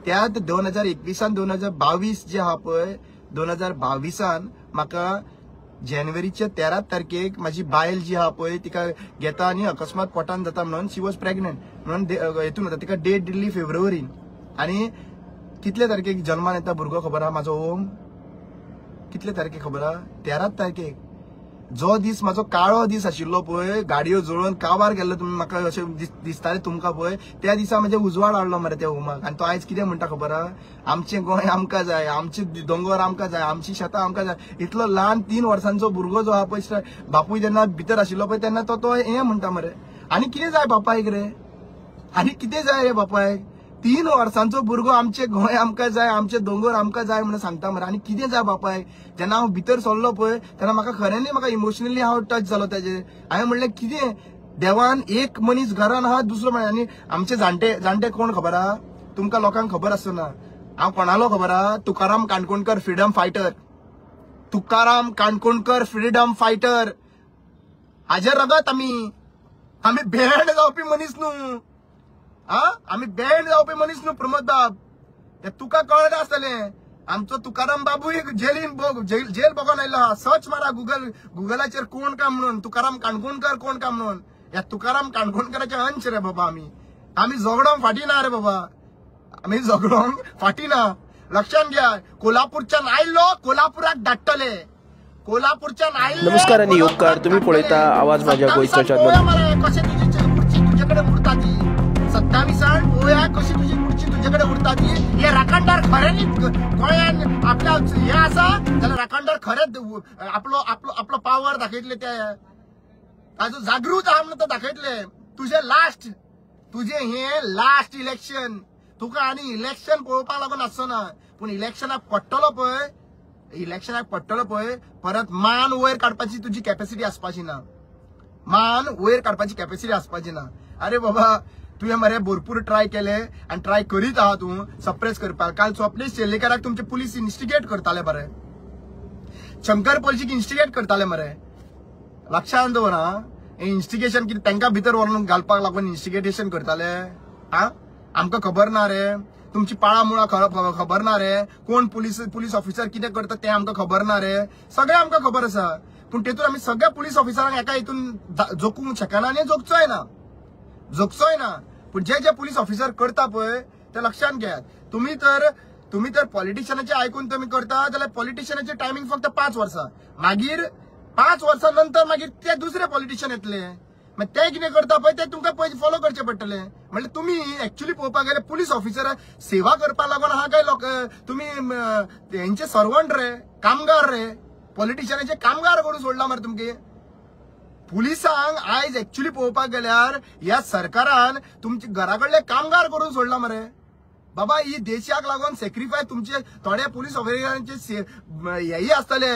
त्यात 2021 2022 जे आहा पळय, 2022 म्हाका जानेवारीच्या 13 तारखेक माझी बायल जी आहा पळय तिका घेता आणि अकस्मात पोटान जाता म्हणून शी वॉज प्रेग्नंट म्हणून हेतून होता. तिका डेट दिल्ली फेब्रुवारीन. आणि कितले तारखेक जल्मान येता भुरगो खबर आहा म्हाजो ओम? कितले तारखेक खबर आहा? 13 तारखेक. जो दीस म्हाजो काळो दीस आशिल्लो पळय, गाडयो जळोवन काबार गेल्लो तुमी म्हाका अशें दिसतालें तुमकां पळय, त्या दिसा म्हणजे उजवाड हाडलो मरे त्या ओमाक. आणि तो आयज कितें म्हणटा खबर आहा? आमचें गोंय आमकां जाय, आमचे दोंगर आमकां जाय, आमची शेतां आमकां जाय. इतलो ल्हान 3 वर्सांचो भुरगो जो आहा पळय, बापूय जेन्ना भितर आशिल्लो पळय तेन्ना तो हें म्हणटा मरे. आनी कितें जाय बापायक रे? आनी कितें जाय रे बापायक? 3 वर्सांचो भुरगो आमचे गोंय आमकां जाय, आमचे दोंगर आमकां जाय म्हणून सांगता मरे. आनी कितें जाय बापायक? जेन्ना हांव भितर सरलो पळय तेन्ना म्हाका खऱ्यांनी म्हाका इमोशनली हांव टच जालो तेजेर. हांवें म्हणलें कितें देवान एक मनीस घरान आहा, दुसरो म्हण. आनी आमचे जाणटे कोण खबर आहा? तुमकां लोकांक खबर आसना. हांव कोणालो खबर आहा? Tukaram Kankonkar, freedom fighter. Tukaram Kankonkar, freedom fighter. हाजे रगत आमी भेंड जावपी मनीस न्हू. आमी भेंड जावपी मनीस न्हू प्रमोद बाब. हे तुका कळना आसतलें. आमचो तुकाराम बाबूय जेल बघून आयलो आहा. सर्च मारा गुगलाचेर कोण काय म्हणून, तुकाराम काणकोणकर कोण काय म्हणून. या तुकाराम काणकोणकराचे अंश रे बाबा. आम्ही झगडोंक फाटी ना रे बाबा. आम्ही झगडोंक फाटी ना. लक्षात घ्या. कोल्हापूरच्यान आयलो, कोल्हापुराक धाडटले. कोल्हापूरच्यान आयलो. नमस्कार आणि योगकार. तुम्ही पळयता आवाज माझ्या गोंयचो चॅनल. कशें तुजी खुर्ची तुझ्याकडे उरता ती. 27 पळोवया कशी तुझी खुर्ची तुझ्याकडे उरता ती. हे राखणदार खऱ्यांनी गोंयान आपल्या हे आसा जाल्यार राखणदार खरेंच आपलो पावर दाखयतले. ते ताजो जागृत आहा म्हणून तो दाखयतले. तुझे हे लास्ट इलेक्शन. तुका आनी इलेक्शन पळोवपाक लागून आसना. पूण इलेक्शनाक पडटलो पळय परत मान वयर काडपाची तुजी कॅपॅसिटी आसपाची ना. मान वयर काडपाची कॅपॅसिटी आसपाची ना. अरे बाबा तुवें मरे भरपूर ट्राय केले आणि ट्राय करीत आहा तूं सप्रेस करपाक. काल स्वप्नील शेल्लेकराक तुमचे पुलीस इन्व्हेस्टिगेट करताले मरे. शंकर पलजीक इन्व्हेस्टिगेट करताले मरे. लक्षांत दवरा. हे इन्व्हेस्टिगेशन कितें तांकां भितर व्हरून घालपाक लागून इन्व्हेस्टिगेशन करताले. आमकां खबर ना रे. तुमची पाळामुळा खबर ना रे. कोण पुलीस ऑफिसर कितें करता तें आमकां खबर ना रे. सगळें आमकां खबर आसा. पूण तेतून आमी सगळ्या पुलीस ऑफिसरांक एका हितून जोखूंक शकना आनी जोगचोय ना. पूण जे पुलीस ऑफिसर करता पळय ते लक्षात घेयात. तुम्ही तर पॉलिटिशियनाचे आयकून तुम्ही करता जाल्यार पॉलिटिशियनाचे टायमिंग फक्त 5 वर्सां. मागीर 5 वर्सां नंतर मागीर ते दुसरे पॉलिटिशियन येतले. मागीर ते कितें करता पळय ते तुमकां पयलीं फॉलो करचे पडटले. म्हणजे तुम्ही एक्चुअली पळोवपाक गेल्यार पुलीस ऑफिसर सेवा करपाक लागून आहा काय लोक तुम्ही हेंचे सर्वंट रे, कामगार रे. पॉलिटिशियनाचे कामगार करून सोडला मरे तुमगे. पुलिसांक आयज एक्चुअली पळोवपाक गेल्यार ह्या सरकारान तुमचे घराकडले कामगार करून सोडला मरे. बाबा ही देशाक लागून सॅक्रिफाय तुमचे थोडे पुलीस ऑफिसरांचे हेही आसतले,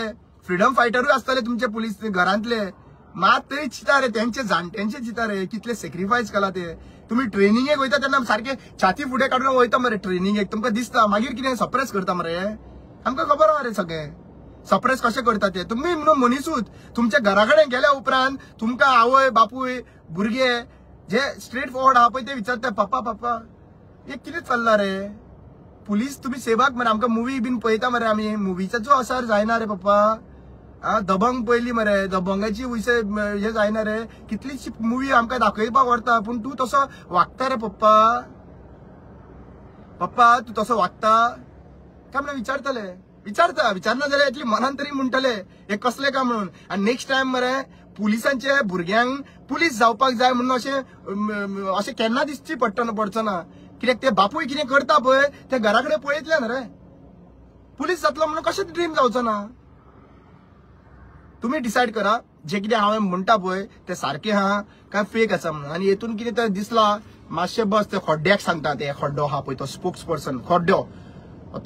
फ्रीडम फायटरूय आसतले तुमचे पुलीस घरांतले. मात तरी चिता रे त्यांचे जाणट्यांचे चिता रे कितले सॅक्रिफायस केला ते. तुम्ही ट्रेनिंगेक वयता तेन्ना सारखे छाती फुडें काडून वयता मरे ट्रेनिंगेक. तुमकां दिसता मागीर कितें सप्रेस करता मरे. आमकां खबर आहा रे सगळें सप्रेस कशें करता ते. तुम्ही म्हणून मनीसूच तुमच्या घरा कडेन गेल्या उपरांत तुमकां आवय बापूय भुरगे जे स्ट्रेट फॉरवर्ड आहा पळय ते विचारता पापा हे कितें चल्ला रे. पुलीस तुम्ही सेवाक मरे. आमकां मुवी बीन पळयता मरे आमी. मुवीचो असर जायना रे पप्पा. दबंग पयली मरे. दबंगाची हे जायना रे. कितलीशी मुवी आमकां दाखयपाक व्हरता पूण तूं तसो वागता रे पप्पा तूं तसो वागता काय म्हणून विचारना जाल्यार एटली मनान तरी म्हणटले हे कसले काय म्हणून. आनी नेक्स्ट टायम मरे पुलिसांचे भुरग्यांक पुलीस जावपाक जाय म्हणून अशें केन्ना दिसची पडचो ना. कित्याक ते बापूय कितें करता पळय ते घरा कडेन पळयतले न्हय रे. पुलीस जातलो म्हणून कशें ड्रीम जावचो ना. तुम्ही डिसायड करा जे कितें हांवें म्हणटा पळय ते सारखें आहा काय फेक आसा म्हणून. आनी हेतून कितें तर दिसला मातशें बस ते खड्ड्याक सांगता. ते खड्डो आहा पळय तो स्पोक्स पर्सन खड्डो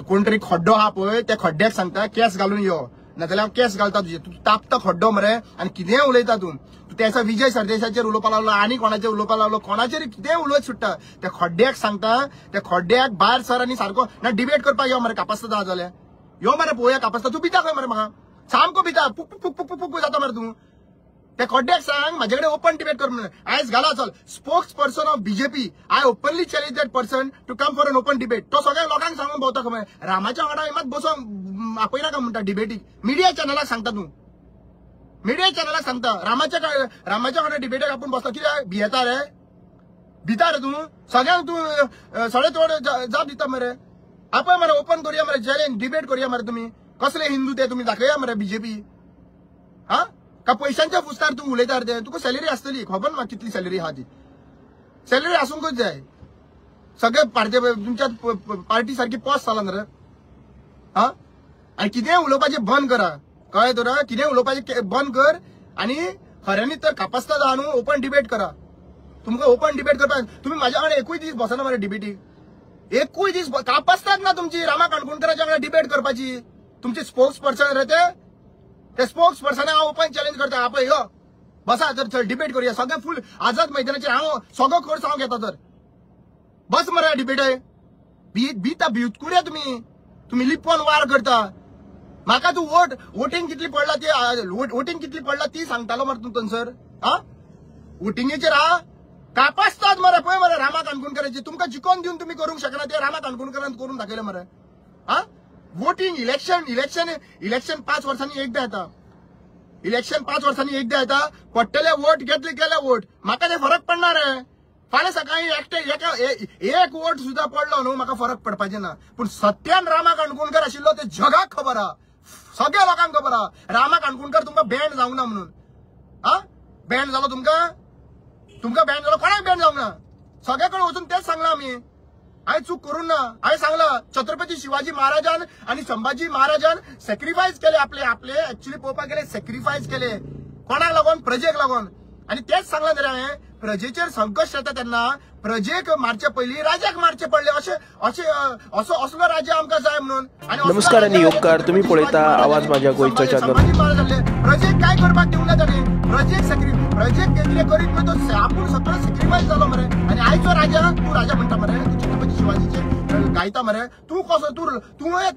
कोण तरी खड्डो आहा पळय त्या खड्ड्याक सांगता केस घालून यो नाजाल्यार हांव केस घालता तुजे. तूं तापता खड्डो मरे आनी कितें उलयता तूं त्याचा विजय सरदेशाचेर उलोवपाक लागलो आनी कोणाचेर उलोवपाक लागलो कोणाचेर कितें उलोवच सुट्टा. त्या खड्ड्याक सांगता त्या खड्ड्याक भायर सर आनी सारको ना डिबेट करपाक यो मरे कापास्ता जा जाल्यार यो मरे पळोवया कापास्ता. तूं भिता खंय मरे म्हाका सामको भिता पुक पुक पुक पुक पुक जाता मरे तूं. त्या खड्ड्याक सांग म्हाजे कडेन ओपन डिबेट कर म्हणून. आयज घाला चल spokesperson of BJP I openly challenge that person to come for an open debate. तो सगळ्या लोकांक सांगून भोंवता खंय रामाच्या वांगडा मात बसोंक आपयनाका म्हणटा डिबेटीक. मिडिया चॅनलाक सांगता तूं मिडिया चॅनलाक सांगता रामाच्या वांगडा डिबेटीक आपूण बसता कित्याक भियेता रे भिता रे तूं सगळ्यांक तूं सडे तोड जाप दिता मरे. आपय मरे ओपन करूया मरे चॅलेंज डिबेट करूया मरे. तुम्ही कसले हिंदू ते तुम्ही दाखया मरे बीजेपी हा का पैशांच्या फुस्तार तू उलयता रे. तुका सॅलरी आसतली खबर ना कितली सॅलरी आहा ती. सॅलरी आसूंकच जाय. सगळे पार्टी तुमच्या पार्टी सारखी पॉस जाला रे हा. आनी कितें उलोवपाचें बंद करा कळ्ळें तर. कितें उलोवपाचें बंद कर आनी खऱ्यांनी तर कापास्ता जा न्हू ओपन डिबेट करा. तुमकां ओपन डिबेट करपाक तुम्ही म्हाज्या वांगडा एकूय दीस बसना मरे डिबेटीक. एकूय दीस कापास्ताच ना तुमची रामा काणकोणकराच्या वांगडा डिबेट करपाची. तुमचे स्पोक्स पर्सन रे ते स्पोक्स पर्सन हांव ओपन चॅलेंज करता. आपय यो बसा तर चल डिबेट करूया सगळे फुल आझाद मैदानाचेर हांव सगळो कोर्स हांव घेता तर बस मरे डिबेट. भिता भितकुऱ्या तुम्ही लिपोन वार करता. म्हाका तू वोटिंग कितली पडला ते वोटिंग कितली पडला ती सांगतालो मरे तूं थंयसर हा. वोटिंगेचेर हा कापासतात मरे पळय मरे रामा काणकोणकरांची. तुमकां जिखोवन दिवन तुम्ही करूंक शकना ते रामा काणकोणकरान करून दाखयले मरे हा. वोटिंग इलेक्शन 5 वर्सांनी एकदा येता. इलेक्शन 5 वर्सांनी एकदा येता. पडटले वोट घेतले गेले वोट म्हाका ते फरक पडना रे. फाल्यां सकाळी एक वोट सुद्धा पडलो न्हू म्हाका फरक पडपाचें ना. पूण सत्यान रामा काणकोणकर आशिल्लो ते जगाक खबर आहा सगळ्या लोकांक खबर आहा. रामा काणकोणकर तुमकां बॅन जावंक ना म्हणून हा. बॅन जालो तुमकां बॅन जालो कोणाक बॅन जावंक ना. सगळे कडेन वचून तेच सांगला आमी. हांवें चूक करून ना. हांवें सांगला छत्रपती शिवाजी महाराजान आणि संभाजी महाराजान सॅक्रिफायस केले आपले ऍक्च्युली पळोवपाक गेले सॅक्रिफायस केले कोणाक लागून प्रजेक लागून. आणि तेच सांगला तरी हांवें प्रजेचेर संकट येता तेन्ना प्रजेक मारचे पयलीं राजाक मारचे पडले असलो राज्य आमकां जाय म्हणून. नमस्कार आणि योगकार तुम्ही पळयता आवाज माझ्या गोयचो चॅनल. प्रजेक काय करपाक दिवंक ना ताणें. प्रजेक कितें करीत न्हू तो आपूण सगळो सॅक्रिफायस जालो मरे. आनी आयचो राजा तूं राजा म्हणटा मरे तूं छत्रपती शिवाजीचे गायता मरे. तूं कसो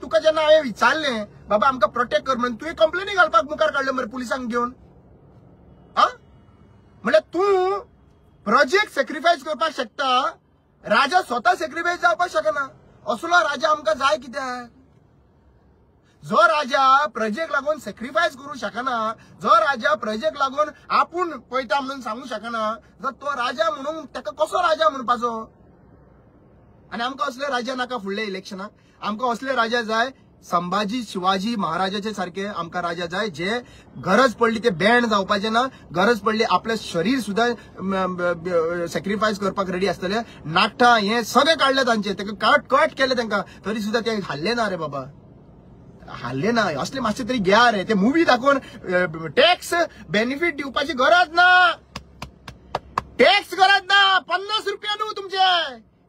तुका जेन्ना हांवें विचारलें बाबा आमकां प्रोटेक्ट कर म्हणून तुवें कंप्लेनी घालपाक मुखार काडल्यो मरे पुलिसांक घेवन हा. म्हणल्यार तूं प्रजेक सॅक्रिफायस करपाक शकता राजा स्वता सॅक्रिफायस जावपाक शकना. असलो राजा आमकां जाय कित्याक. जो राजा प्रजेक लागून सॅक्रिफायस करूं शकना जो राजा प्रजेक लागून आपूण पळयता म्हणून सांगू शकना जाल्यार तो राजा म्हणून ताका कसो राजा म्हणपाचो. आनी आमकां असले राजा नाका फुडल्या इलेक्शनाक. आमकां असले राजा जाय संभाजी शिवाजी महाराजाचे सारखे आमकां राजा जाय जे गरज पडली ते बॅन जावपाचे ना. गरज पडली आपले शरीर सुद्धा सॅक्रिफायस करपाक रेडी आसतले. नाखटां हे सगळे काडले तांचे ताका कट केले तांकां तरी सुद्धा ते हाल्ले ना रे बाबा. हाल्ले ना. असले मातशे तरी घ्या रे. ते मुवी दाखोवन टॅक्स बेनिफिट दिवपाची गरज ना. टॅक्स गरज ना. 50 रुपया न्हू तुमचे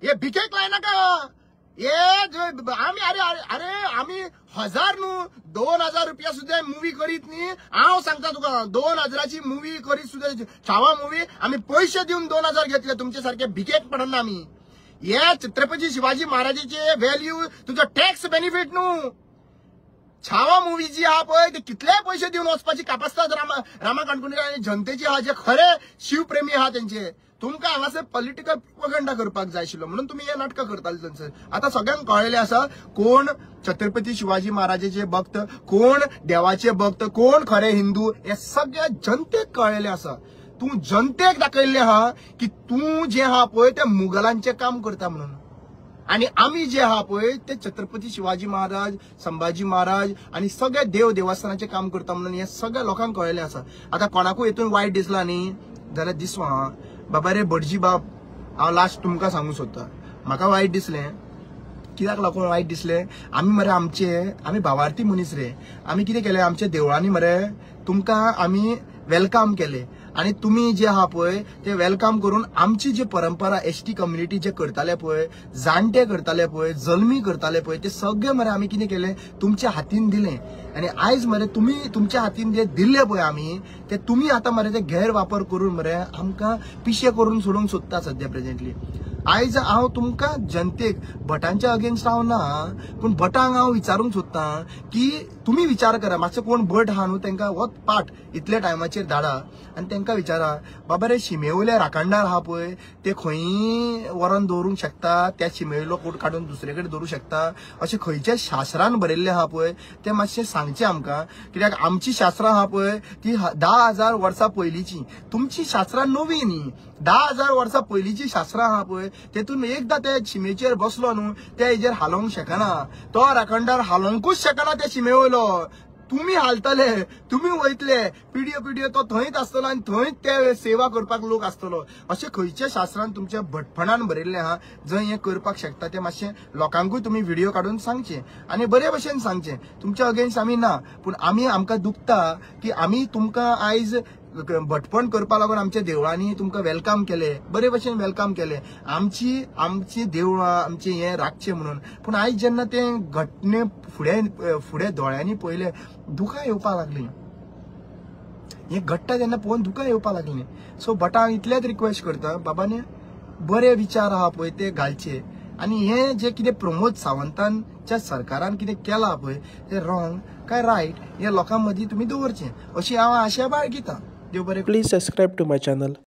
हे भिकेक लायनाका. आम्ही अरे आम्ही 1000 न्हू 2000 रुपया सुद्धा मुवी करीत न्ही. हांव सांगता तुका 2000ची मुवी करीत सुद्धा छावा मुवी आम्ही पैसे दिवन 2000 घेतले. तुमचे सारखे भिकेक पडना आम्ही. हे छत्रपती शिवाजी महाराजाचे व्हॅल्यू तुझं टॅक्स बेनिफिट न्हू. छावा मुवी जी आहा पळय ते कितले पैसे दिवन वचपाची कापास्तात रामा काणकोणकर आनी जनतेची आहा जे खरे शिवप्रेमी आहा त्यांचे. तुमकां हांगासर पॉलिटिकल प्रोपगंडा करपाक जाय आशिल्लो म्हणून तुम्ही हे नाटकां करताले थंयसर. आता सगळ्यांक कळलेले आसा कोण छत्रपती शिवाजी महाराजाचे भक्त कोण देवाचे भक्त कोण खरे हिंदू हे सगळ्या जनतेक कळलेले आसा. तूं जनतेक दाखयल्लें आहा की तूं जे आहा पळय ते मुघलांचे काम करता म्हणून. आणि आम्ही जे आहा पळय ते छत्रपती शिवाजी महाराज संभाजी महाराज आणि सगळे देवस्थानाचे काम करता म्हणून हे सगळ्या लोकांक कळलेले आसा. आता कोणाकूय हेतून वायट दिसला न्ही जाल्यार दिसवा बाबा रे भटजी बाब हांव लास्ट तुमकां सांगू सोदता म्हाका वायट दिसलें. कित्याक लागून वायट दिसलें, आमी भावार्थी मनीस रे. आमी कितें केलें, आमच्या देवळांनी मरे तुमकां आमी वेलकम केले आणि तुम्ही जे आहा पळय ते वेलकम करून आमची जी परंपरा एसटी कम्युनिटी जे करताले पळय, जाणटे करताले पळय, जल्मी करताले पळय, ते सगळे मरे आमी कितें केलें, तुमच्या हातीन दिलें. आणि आयज मरे तुम्ही तुमच्या हातीन जे दिल्ले पळय आमी, ते तुम्ही आता मरे ते गैरवापर करून मरे आमकां पिशे करून सोडूंक सोदता सध्या प्रेझेंटली. आयज हांव तुमकां जनतेक भटांच्या अगेन्स्ट हांव ना, पूण भटांक हांव विचारूंक सोदता की तुमी विचार करा, मातसो कोण भट आहा न्हू तांकां हो पाठ इतल्या टायमाचेर धाडा आनी तांकां विचारा, बाबा रे शिमेवयले राखणदार आहा पळय ते खंयी व्हरोन दवरूंक शकता, त्या शिमेवयलो कोट काडून दुसरे कडेन दवरूंक शकता, अशें खंयच्या शास्त्रान बरयल्लें आहा पळय तें मातशें सांगचें आमकां. कित्याक आमची शास्त्रां आहा पळय ती 10,000 वर्सां पयलींची, तुमची शास्त्रां नवी न्ही. 10,000 वर्सां पयलींची शास्त्रां आहा पळय तेतून एकदां त्या शिमेचेर बसलो न्हू त्या हेजेर हालोवंक शकना. तो राखणदार हालोवंकूच शकना त्या शिमेवयलो. तुम्ही हालतले, तुम्ही वयतले, पिढयो तो थंयच आसतलो आनी थंयच ते सेवा करपाक लोक आसतलो. अशें खंयच्या शास्त्रान तुमच्या भटपणान बरयल्लें आहा जंय हें करपाक शकता तें मातशें लोकांकूय तुमी व्हिडिओ काडून सांगचें आनी बरे भशेन सांगचें. तुमच्या अगेन्स्ट आमी ना, पूण आमकां दुखता की आमी तुमकां आयज भटपण करपा लागून आमच्या देवळांनी तुमकां वेलकम केले, बरे भशेन वेलकम केले, आमची देवळां आमचें हें राखचें म्हणून. पूण आयज जेन्ना तें घटने फुडें दोळ्यांनी पळयलें दुकां येवपाक लागलीं. हें घडटा तेन्ना पळोवन दुकां येवपाक लागलीं. सो भटांक इतलेंच रिक्वेस्ट करता, बाबाने बरे विचार आहा पळय ते घालचे आनी हें जे कितें प्रमोद सावंतांच्या सरकारान कितें केलां पळय तें रॉंग काय रायट हें लोकां मदीं तुमी दवरचें, अशी हांव आशा बाळगितां. देव बरें. Please subscribe to my channel.